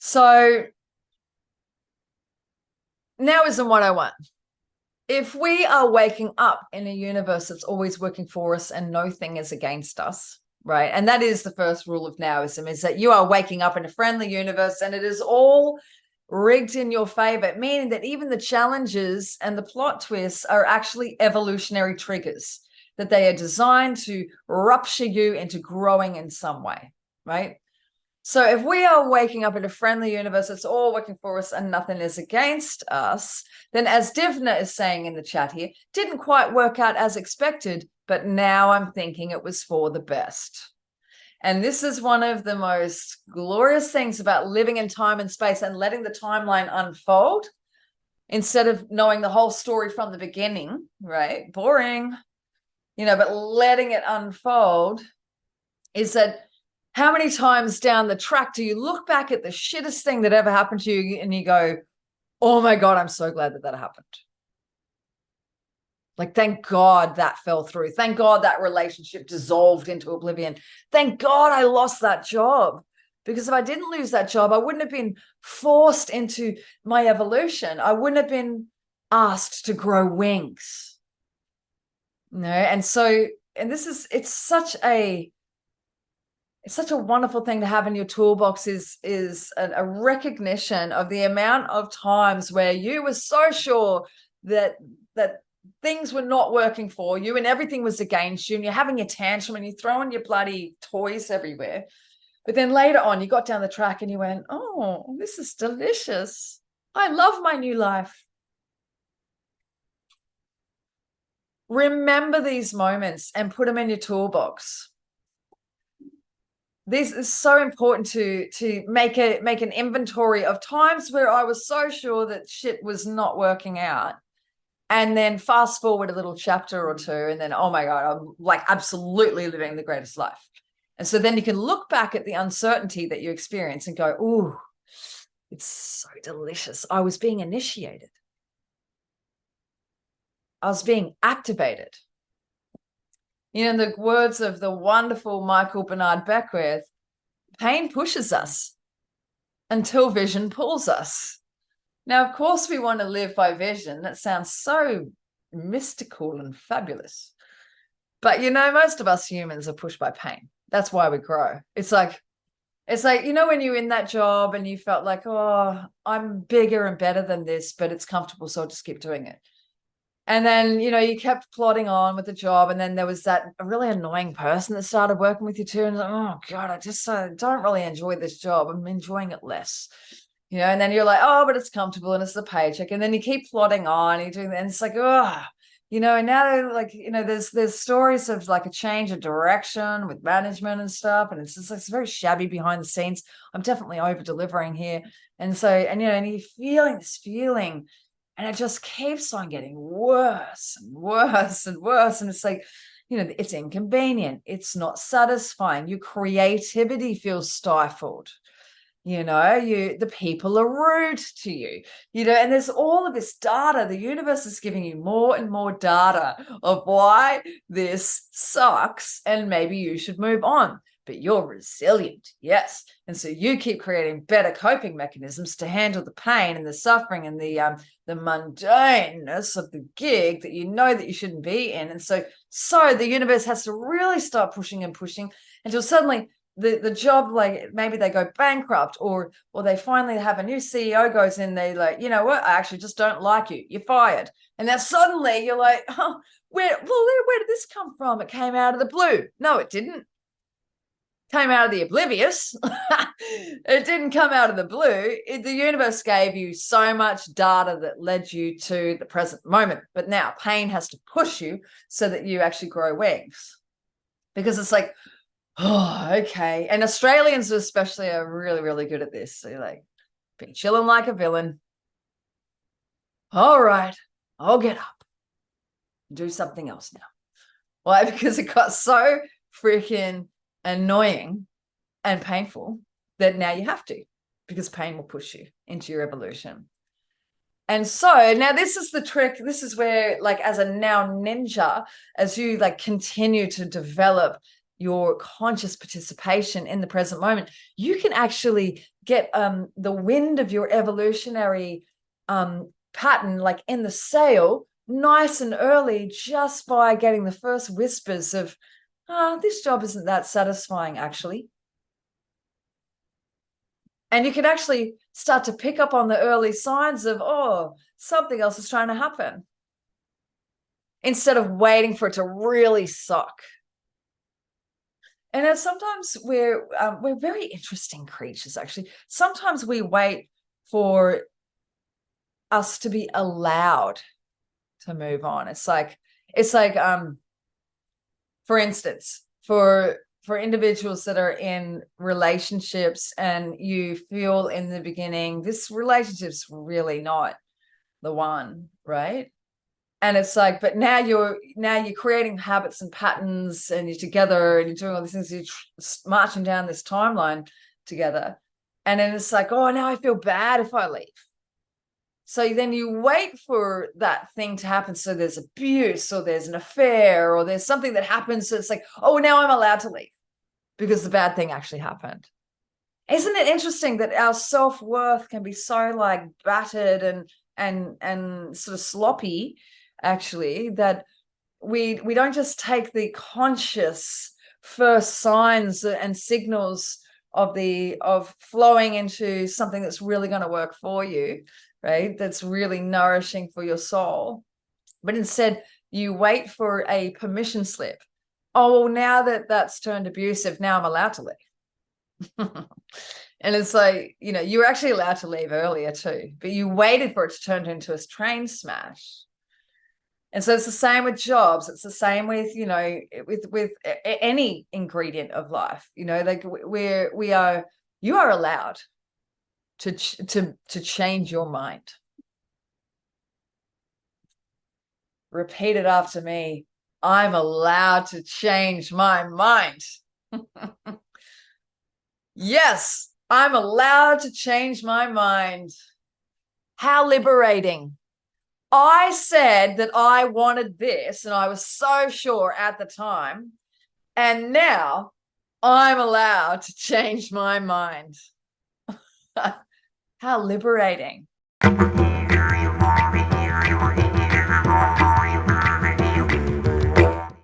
So NOWism 101. If we are waking up in a universe that's always working for us and no thing is against us, right? And that is the first rule of NOWism, is that you are waking up in a friendly universe and it is all rigged in your favor, meaning that even the challenges and the plot twists are actually evolutionary triggers, that they are designed to rupture you into growing in some way, right? So if we are waking up in a friendly universe, it's all working for us and nothing is against us, then as Divna is saying in the chat here, didn't quite work out as expected, but now I'm thinking it was for the best. And this is one of the most glorious things about living in time and space and letting the timeline unfold instead of knowing the whole story from the beginning, right? Boring, but letting it unfold is that how many times down the track do you look back at the shittest thing that ever happened to you and you go, oh my God, I'm so glad that happened. Like, thank God that fell through. Thank God that relationship dissolved into oblivion. Thank God I lost that job. Because if I didn't lose that job, I wouldn't have been forced into my evolution. I wouldn't have been asked to grow wings. And so, and it's such a wonderful thing to have in your toolbox is a recognition of the amount of times where you were so sure that things were not working for you and everything was against you and you're having your tantrum and you're throwing your bloody toys everywhere. But then later on, you got down the track and you went, oh, this is delicious. I love my new life. Remember these moments and put them in your toolbox. This is so important to make an inventory of times where I was so sure that shit was not working out. And then fast forward a little chapter or two, and then, oh my God, I'm like absolutely living the greatest life. And so then you can look back at the uncertainty that you experience and go, ooh, it's so delicious. I was being initiated. I was being activated. In the words of the wonderful Michael Bernard Beckwith, pain pushes us until vision pulls us. Now, of course, we want to live by vision. That sounds so mystical and fabulous. But, most of us humans are pushed by pain. That's why we grow. It's like, when you're in that job and you felt like, oh, I'm bigger and better than this, but it's comfortable, so I'll just keep doing it. And then, you kept plodding on with the job. And then there was that really annoying person that started working with you too. And like, oh God, I just don't really enjoy this job. I'm enjoying it less. And then you're like, oh, but it's comfortable and it's the paycheck. And then you keep plodding on, you're doing that. And it's like, oh, and now like, there's stories of like a change of direction with management and stuff. And it's just like, it's very shabby behind the scenes. I'm definitely over delivering here. And so, and you're feeling this feeling, and it just keeps on getting worse and worse and worse. And it's like, it's inconvenient. It's not satisfying. Your creativity feels stifled. The people are rude to you, and there's all of this data. The universe is giving you more and more data of why this sucks and maybe you should move on. But you're resilient, yes. And so you keep creating better coping mechanisms to handle the pain and the suffering and the mundaneness of the gig that that you shouldn't be in. And so the universe has to really start pushing and pushing until suddenly the job, like maybe they go bankrupt or they finally have a new CEO goes in, they like, you know what, I actually just don't like you. You're fired. And then suddenly you're like, oh, where did this come from? It came out of the blue. No, it didn't. Came out of the oblivious. It didn't come out of the blue. The universe gave you so much data that led you to the present moment. But now pain has to push you so that you actually grow wings. Because it's like, oh, okay. And Australians especially are really, really good at this. So you're like, been chilling like a villain. All right, I'll get up and do something else now. Why? Because it got so freaking annoying and painful that now you have to, because pain will push you into your evolution. And so now this is the trick. This is where, like, as a now ninja, as you like continue to develop your conscious participation in the present moment, you can actually get the wind of your evolutionary pattern, like in the sail, nice and early, just by getting the first whispers of, this job isn't that satisfying, actually. And you can actually start to pick up on the early signs of, something else is trying to happen, instead of waiting for it to really suck. And sometimes we're very interesting creatures, actually. Sometimes we wait for us to be allowed to move on. It's like for instance, for individuals that are in relationships and you feel in the beginning, this relationship's really not the one, right? And it's like, but now you're creating habits and patterns, and you're together and you're doing all these things, you're marching down this timeline together. And then it's like, now I feel bad if I leave. So then you wait for that thing to happen. So there's abuse, or there's an affair, or there's something that happens. So it's like, now I'm allowed to leave because the bad thing actually happened. Isn't it interesting that our self-worth can be so like battered and sort of sloppy, actually, that we don't just take the conscious first signs and signals of flowing into something that's really going to work for you, right? That's really nourishing for your soul. But instead, you wait for a permission slip. Now that that's turned abusive, now I'm allowed to leave. And it's like, you were actually allowed to leave earlier too, but you waited for it to turn into a train smash. And so it's the same with jobs. It's the same with, with any ingredient of life, like you are allowed to change your mind. Repeat it after me. I'm allowed to change my mind. Yes, I'm allowed to change my mind. How liberating. I said that I wanted this, and I was so sure at the time, and now I'm allowed to change my mind. How liberating.